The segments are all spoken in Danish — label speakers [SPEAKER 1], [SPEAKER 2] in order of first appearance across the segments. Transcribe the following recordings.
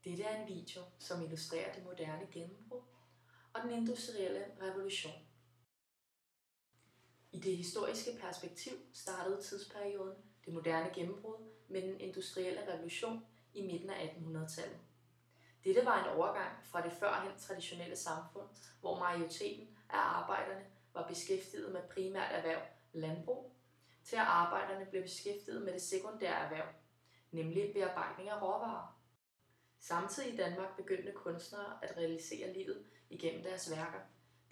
[SPEAKER 1] Dette er en video, som illustrerer det moderne gennembrud og den industrielle revolution. I det historiske perspektiv startede tidsperioden det moderne gennembrud med den industrielle revolution i midten af 1800-tallet. Dette var en overgang fra det førhen traditionelle samfund, hvor majoriteten af arbejderne var beskæftiget med primært erhverv landbrug, til at arbejderne blev beskæftiget med det sekundære erhverv, nemlig bearbejdning af råvarer. Samtidig i Danmark begyndte kunstnere at realisere livet igennem deres værker.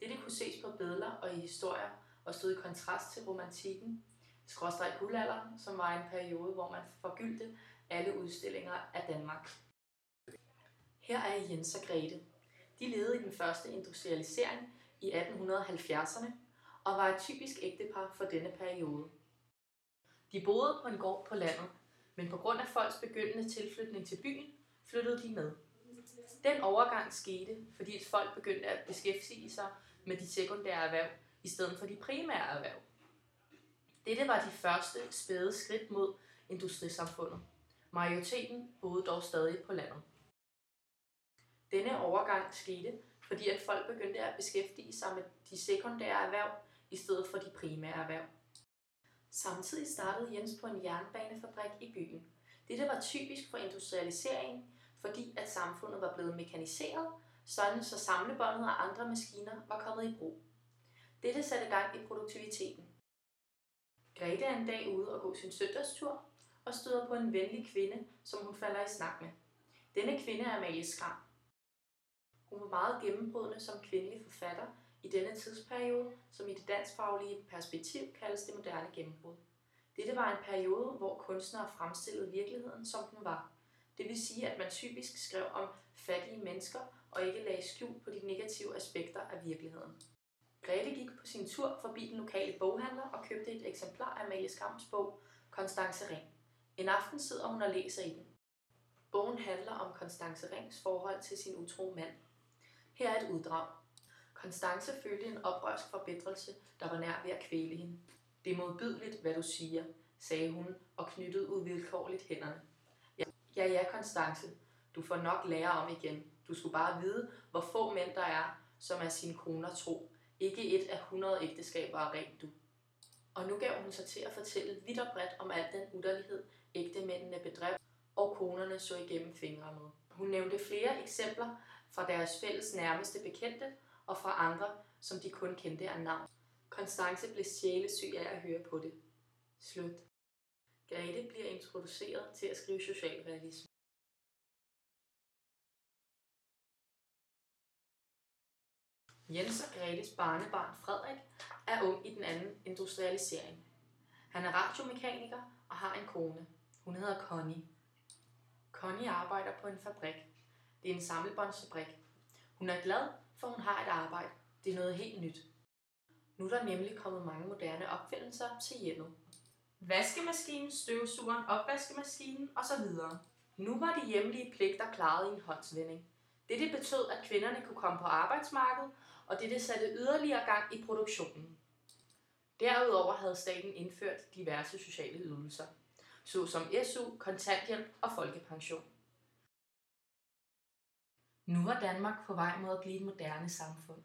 [SPEAKER 1] Dette kunne ses på billeder og i historier og stod i kontrast til romantikken, /guldalderen, som var en periode, hvor man forgyldte alle udstillinger af Danmark. Her er Jens og Grete. De levede i den første industrialisering i 1870'erne og var et typisk ægtepar for denne periode. De boede på en gård på landet, men på grund af folks begyndende tilflytning til byen, flyttede de med. Den overgang skete, fordi et folk begyndte at beskæftige sig med de sekundære erhverv i stedet for de primære erhverv. Dette var de første spæde skridt mod industrisamfundet. Majoriteten boede dog stadig på landet. Denne overgang skete, fordi at folk begyndte at beskæftige sig med de sekundære erhverv i stedet for de primære erhverv. Samtidig startede Jens på en jernbanefabrik i byen. Dette var typisk for industrialiseringen, fordi at samfundet var blevet mekaniseret, sådan så samlebåndet og andre maskiner var kommet i brug. Dette satte gang i produktiviteten. Grete er en dag ude og gå sin søndagstur og støder på en venlig kvinde, som hun falder i snak med. Denne kvinde er Amalie Skram. Hun var meget gennembrydende som kvindelig forfatter i denne tidsperiode, som i det danskfaglige perspektiv kaldes det moderne gennembrud. Dette var en periode, hvor kunstnere fremstillede virkeligheden, som den var. Det vil sige, at man typisk skrev om fattige mennesker og ikke lagde skjul på de negative aspekter af virkeligheden. Grete gik på sin tur forbi den lokale boghandler og købte et eksemplar af Amalie Skrams bog Constance Ring. En aften sidder hun og læser i den. Bogen handler om Constance Rings forhold til sin utro mand. Her er et uddrag. Constance følte en oprørsk forbitrelse, der var nær ved at kvæle hende. Det er modbydeligt, hvad du siger, sagde hun og knyttede uvilkårligt hænderne. Ja, Constance, du får nok lære om igen. Du skulle bare vide, hvor få mænd der er, som er sine koner tro. Ikke et af 100 ægteskaber er rent du. Og nu gav hun sig til at fortælle vidt og bredt om al den utterlighed, ægtemændene bedrev, og konerne så igennem fingre med. Hun nævnte flere eksempler fra deres fælles nærmeste bekendte og fra andre, som de kun kendte af navn. Constance blev sjælesyg af at høre på det. Slut. Grete bliver introduceret til at skrive socialrealisme. Jens og Gretes barnebarn Frederik er ung i den anden industrialisering. Han er radiomekaniker og har en kone. Hun hedder Connie. Connie arbejder på en fabrik. Det er en samlebåndsfabrik. Hun er glad, for hun har et arbejde. Det er noget helt nyt. Nu er der nemlig kommet mange moderne opfindelser til hjemmet. Vaskemaskinen, støvsugeren, opvaskemaskinen osv. Nu var de hjemlige pligter klaret i en håndsvending. Dette betød, at kvinderne kunne komme på arbejdsmarkedet, og dette satte yderligere gang i produktionen. Derudover havde staten indført diverse sociale ydelser, såsom SU, kontanthjælp og folkepension. Nu var Danmark på vej mod at blive et moderne samfund.